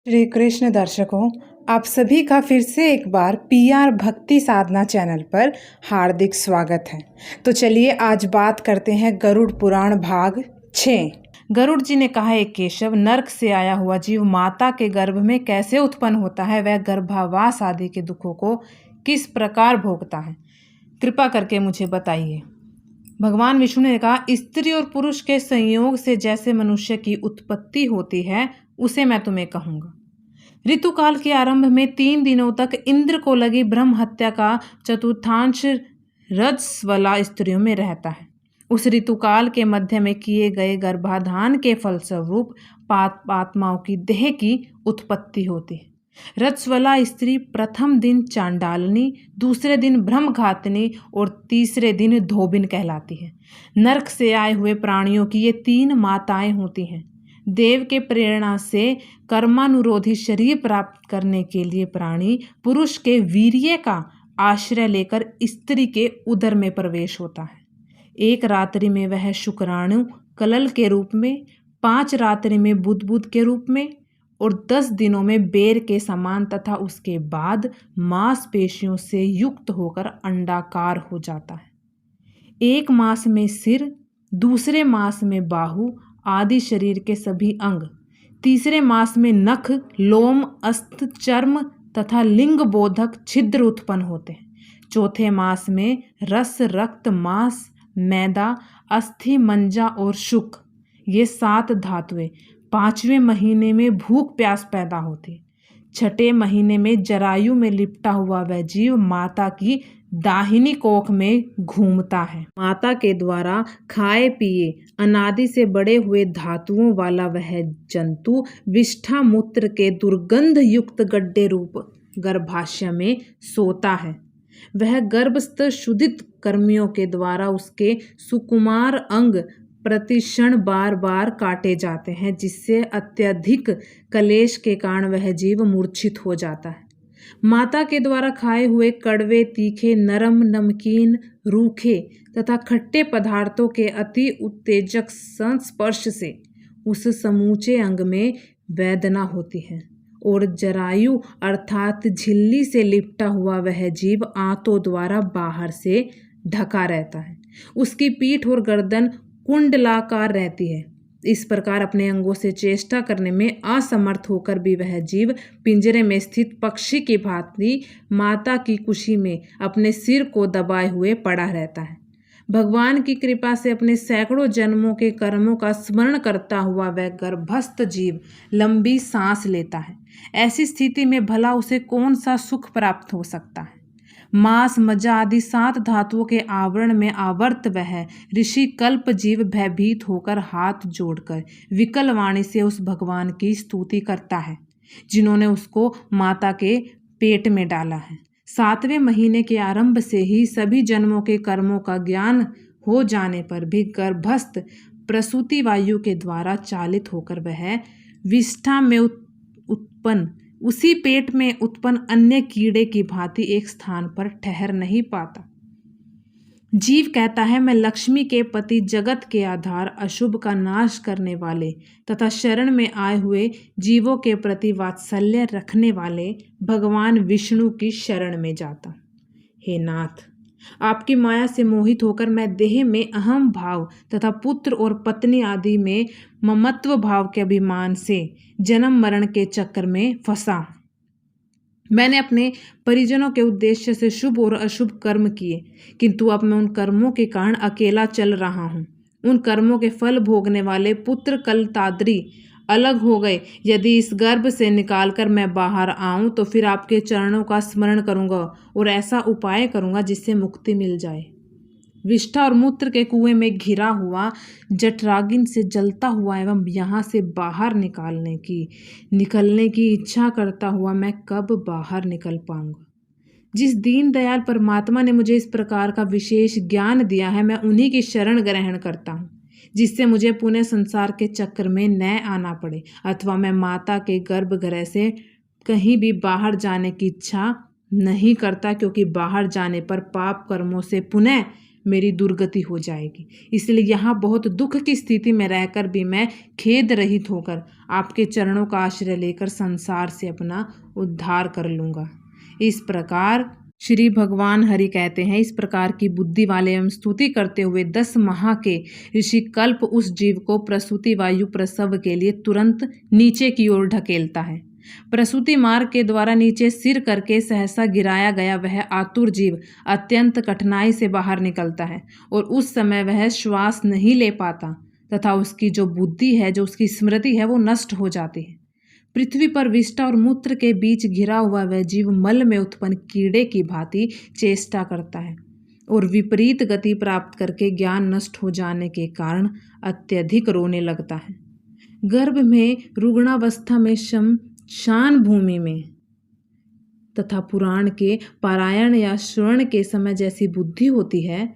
श्री कृष्ण दर्शकों, आप सभी का फिर से एक बार पीआर भक्ति साधना चैनल पर हार्दिक स्वागत है। तो चलिए आज बात करते हैं गरुड़ पुराण भाग 6। गरुड़ जी ने कहा, एक केशव, नर्क से आया हुआ जीव माता के गर्भ में कैसे उत्पन्न होता है, वह गर्भावास आदि के दुखों को किस प्रकार भोगता है, कृपा करके मुझे बताइए। भगवान विष्णु ने कहा, स्त्री और पुरुष के संयोग से जैसे मनुष्य की उत्पत्ति होती है उसे मैं तुम्हें कहूंगा। ऋतुकाल के आरंभ में 3 दिनों तक इंद्र को लगी ब्रह्म हत्या का चतुर्थांश रजस्वला स्त्रियों में रहता है। उस ऋतुकाल के मध्य में किए गए गर्भाधान के फलस्वरूप आत्माओं की देह की उत्पत्ति होती है। रजस्वला स्त्री प्रथम दिन चांडालनी, दूसरे दिन ब्रह्मघातिनी और तीसरे दिन धोबिन कहलाती है। नरक से आए हुए प्राणियों की ये 3 माताएं होती हैं। देव के प्रेरणा से कर्मानुरोधी शरीर प्राप्त करने के लिए प्राणी पुरुष के वीर्य का आश्रय लेकर स्त्री के उदर में प्रवेश होता है। एक रात्रि में वह शुक्राणु कलल के रूप में, 5 रात्रि में बुदबुद के रूप में और 10 दिनों में बेर के समान तथा उसके बाद मांसपेशियों से युक्त होकर अंडाकार हो जाता है। एक मास में सिर, दूसरे मास में बाहु आदि शरीर के सभी अंग, तीसरे मास में नख, लोम, अस्त, चर्म तथा लिंग बोधक छिद्र उत्पन्न होते हैं। चौथे मास में रस, रक्त, मांस, मैदा, अस्थि, मंजा और शुक, ये 7 धातुएं। 5वें महीने में भूख प्यास पैदा होती। 6ठे महीने में जरायु में लिपटा हुआ वह जीव माता की दाहिनी कोख में घूमता है। माता के द्वारा खाए पिए अनादि से बड़े हुए धातुओं वाला वह जंतु विष्ठा मूत्र के दुर्गंध युक्त गड्ढे रूप गर्भाशय में सोता है। वह गर्भस्थ शुद्धित कर्मियों के द्वारा उसके सुकुमार अंग प्रतिक्षण बार बार काटे जाते हैं, जिससे अत्यधिक कलेश के कारण वह जीव मूर्छित हो जाता है। माता के द्वारा खाए हुए कड़वे, तीखे, नरम, नमकीन, रूखे तथा खट्टे पदार्थों के अति उत्तेजक संस्पर्श से उस समूचे अंग में वेदना होती है और जरायु अर्थात झिल्ली से लिपटा हुआ वह जीव आंतों द्वारा बाहर से ढका रहता है। उसकी पीठ और गर्दन कुंडलाकार रहती है। इस प्रकार अपने अंगों से चेष्टा करने में असमर्थ होकर भी वह जीव पिंजरे में स्थित पक्षी की भांति माता की कुशी में अपने सिर को दबाए हुए पड़ा रहता है। भगवान की कृपा से अपने सैकड़ों जन्मों के कर्मों का स्मरण करता हुआ वह गर्भस्थ जीव लंबी सांस लेता है। ऐसी स्थिति में भला उसे कौन सा सुख प्राप्त हो सकता है। मांस, मज्जा आदि 7 धातुओं के आवरण में आवर्त वह ऋषि कल्प जीव भयभीत होकर हाथ जोड़कर विकल वाणी से उस भगवान की स्तुति करता है जिन्होंने उसको माता के पेट में डाला है। 7वें महीने के आरंभ से ही सभी जन्मों के कर्मों का ज्ञान हो जाने पर भी गर्भस्थ प्रसूति वायु के द्वारा चालित होकर वह विष्ठा में उत्पन्न उसी पेट में उत्पन्न अन्य कीड़े की भांति एक स्थान पर ठहर नहीं पाता। जीव कहता है, मैं लक्ष्मी के पति, जगत के आधार, अशुभ का नाश करने वाले तथा शरण में आए हुए जीवों के प्रति वात्सल्य रखने वाले भगवान विष्णु की शरण में जाता। हे नाथ, आपकी माया से मोहित होकर मैं देह में अहम भाव तथा पुत्र और पत्नी आदि में ममत्व भाव के अभिमान से जन्म मरण के चक्र में फंसा। मैंने अपने परिजनों के उद्देश्य से शुभ और अशुभ कर्म किए, किंतु अब मैं उन कर्मों के कारण अकेला चल रहा हूँ। उन कर्मों के फल भोगने वाले पुत्र कलताद्रि अलग हो गए। यदि इस गर्भ से निकालकर मैं बाहर आऊं तो फिर आपके चरणों का स्मरण करूंगा और ऐसा उपाय करूंगा जिससे मुक्ति मिल जाए। विष्ठा और मूत्र के कुएं में घिरा हुआ जठराग्नि से जलता हुआ एवं यहाँ से बाहर निकलने की इच्छा करता हुआ मैं कब बाहर निकल पाऊंगा। जिस दीनदयाल परमात्मा ने मुझे इस प्रकार का विशेष ज्ञान दिया है, मैं उन्हीं की शरण ग्रहण करता हूँ, जिससे मुझे पुनः संसार के चक्र में न आना पड़े अथवा मैं माता के गर्भगृह से कहीं भी बाहर जाने की इच्छा नहीं करता, क्योंकि बाहर जाने पर पाप कर्मों से पुनः मेरी दुर्गति हो जाएगी। इसलिए यहाँ बहुत दुख की स्थिति में रहकर भी मैं खेद रहित होकर आपके चरणों का आश्रय लेकर संसार से अपना उद्धार कर लूँगा। इस प्रकार श्री भगवान हरि कहते हैं, इस प्रकार की बुद्धि वाले एवं स्तुति करते हुए 10 माह के ऋषि कल्प उस जीव को प्रसूति वायु प्रसव के लिए तुरंत नीचे की ओर ढकेलता है। प्रसूति मार्ग के द्वारा नीचे सिर करके सहसा गिराया गया वह आतुर जीव अत्यंत कठिनाई से बाहर निकलता है और उस समय वह श्वास नहीं ले पाता तथा उसकी जो बुद्धि है, जो उसकी स्मृति है, वो नष्ट हो जाती है। पृथ्वी पर विष्ठा और मूत्र के बीच घिरा हुआ वह जीव मल में उत्पन्न कीड़े की भांति चेष्टा करता है और विपरीत गति प्राप्त करके ज्ञान नष्ट हो जाने के कारण अत्यधिक रोने लगता है। गर्भ में रुग्णावस्था में शमशान भूमि में तथा पुराण के पारायण या श्रवण के समय जैसी बुद्धि होती है,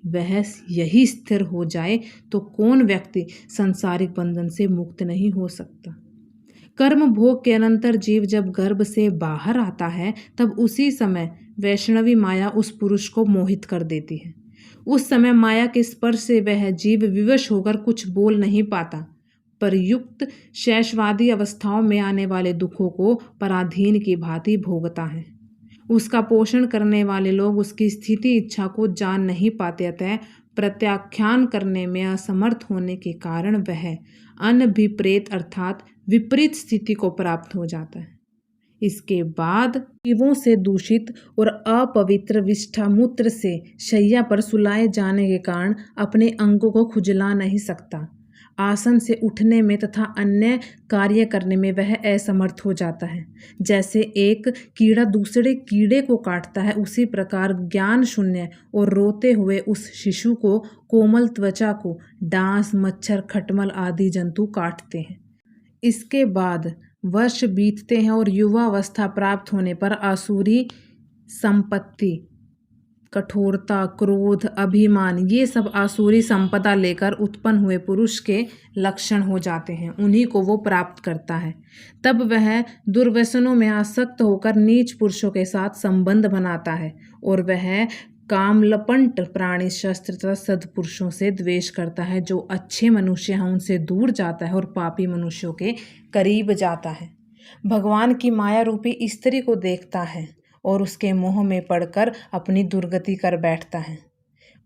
वह यही स्थिर हो जाए तो कौन व्यक्ति सांसारिक बंधन से मुक्त नहीं हो सकता। कर्म भोग के अनंतर जीव जब गर्भ से बाहर आता है तब उसी समय वैष्णवी माया उस पुरुष को मोहित कर देती है। उस समय माया के स्पर्श से वह जीव विवश होकर कुछ बोल नहीं पाता, पर युक्त शैशवादी अवस्थाओं में आने वाले दुखों को पराधीन की भांति भोगता है। उसका पोषण करने वाले लोग उसकी स्थिति इच्छा को जान नहीं पाते, अतः प्रत्याख्यान करने में असमर्थ होने के कारण वह अनभिप्रेत अर्थात विपरीत स्थिति को प्राप्त हो जाता है। इसके बाद जीवों से दूषित और अपवित्र विष्ठा मूत्र से शैया पर सुलाए जाने के कारण अपने अंगों को खुजला नहीं सकता। आसन से उठने में तथा अन्य कार्य करने में वह असमर्थ हो जाता है। जैसे एक कीड़ा दूसरे कीड़े को काटता है, उसी प्रकार ज्ञान शून्य और रोते हुए उस शिशु को कोमल त्वचा को डांस, मच्छर, खटमल आदि जंतु काटते हैं। इसके बाद वर्ष बीतते हैं और युवावस्था प्राप्त होने पर आसुरी संपत्ति, कठोरता, क्रोध, अभिमान, ये सब आसुरी संपदा लेकर उत्पन्न हुए पुरुष के लक्षण हो जाते हैं, उन्हीं को वो प्राप्त करता है। तब वह दुर्व्यसनों में आसक्त होकर नीच पुरुषों के साथ संबंध बनाता है और वह कामलपंट प्राणी शस्त्र तथा सद्पुरुषों से द्वेष करता है। जो अच्छे मनुष्य हैं उनसे दूर जाता है और पापी मनुष्यों के करीब जाता है। भगवान की माया रूपी स्त्री को देखता है और उसके मोह में पड़कर अपनी दुर्गति कर बैठता है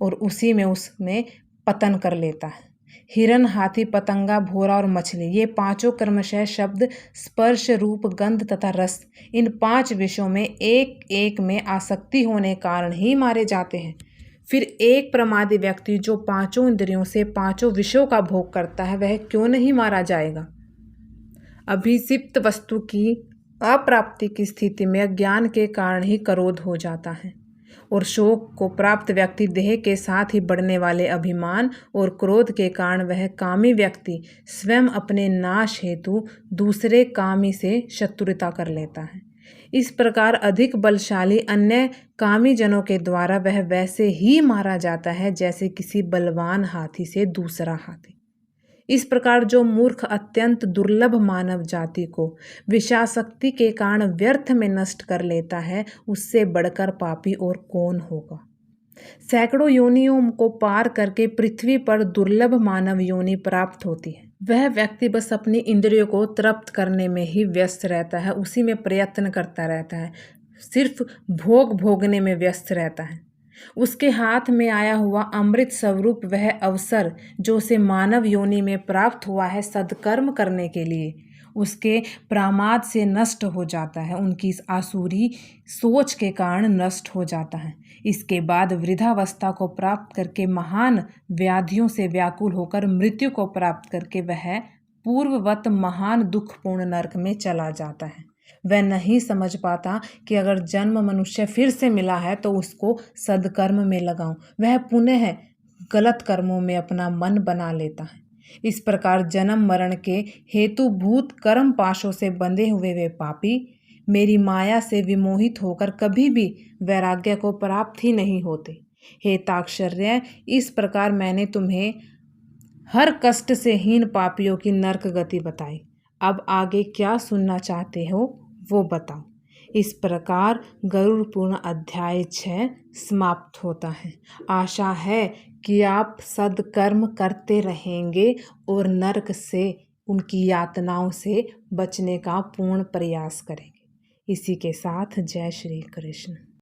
और उसी में उसमें पतन कर लेता है। हिरण, हाथी, पतंगा, भोरा और मछली, ये पांचों क्रमशः शब्द, स्पर्श, रूप, गंध तथा रस, इन 5 विषयों में एक एक में आसक्ति होने कारण ही मारे जाते हैं। फिर एक प्रमादी व्यक्ति जो 5 इंद्रियों से 5 विषयों का भोग करता है, वह क्यों नहीं मारा जाएगा। अभिषिक्त वस्तु की अप्राप्ति की स्थिति में अज्ञान के कारण ही क्रोध हो जाता है और शोक को प्राप्त व्यक्ति देह के साथ ही बढ़ने वाले अभिमान और क्रोध के कारण वह कामी व्यक्ति स्वयं अपने नाश हेतु दूसरे कामी से शत्रुता कर लेता है। इस प्रकार अधिक बलशाली अन्य कामी जनों के द्वारा वह वैसे ही मारा जाता है जैसे किसी बलवान हाथी से दूसरा हाथी। इस प्रकार जो मूर्ख अत्यंत दुर्लभ मानव जाति को विषाशक्ति के कारण व्यर्थ में नष्ट कर लेता है, उससे बढ़कर पापी और कौन होगा। सैकड़ों योनियों को पार करके पृथ्वी पर दुर्लभ मानव योनि प्राप्त होती है। वह व्यक्ति बस अपनी इंद्रियों को तृप्त करने में ही व्यस्त रहता है, उसी में प्रयत्न करता रहता है, सिर्फ भोग भोगने में व्यस्त रहता है। उसके हाथ में आया हुआ अमृत स्वरूप वह अवसर जो उसे मानव योनि में प्राप्त हुआ है सद्कर्म करने के लिए, उसके प्रमाद से नष्ट हो जाता है, उनकी इस आसुरी सोच के कारण नष्ट हो जाता है। इसके बाद वृद्धावस्था को प्राप्त करके महान व्याधियों से व्याकुल होकर मृत्यु को प्राप्त करके वह पूर्ववत महान दुखपूर्ण नरक में चला जाता है। वह नहीं समझ पाता कि अगर जन्म मनुष्य फिर से मिला है तो उसको सद्कर्म में लगाऊं। वह पुनः गलत कर्मों में अपना मन बना लेता है। इस प्रकार जन्म मरण के हेतुभूत कर्म पाशों से बंधे हुए वे पापी मेरी माया से विमोहित होकर कभी भी वैराग्य को प्राप्त ही नहीं होते। हे ताक्षर्य, इस प्रकार मैंने तुम्हें हर कष्ट से हीन पापियों की नरक गति बताई। अब आगे क्या सुनना चाहते हो वो बताओ। इस प्रकार गरुड़ पुराण अध्याय 6 समाप्त होता है। आशा है कि आप सद्कर्म करते रहेंगे और नरक से, उनकी यातनाओं से बचने का पूर्ण प्रयास करेंगे। इसी के साथ जय श्री कृष्ण।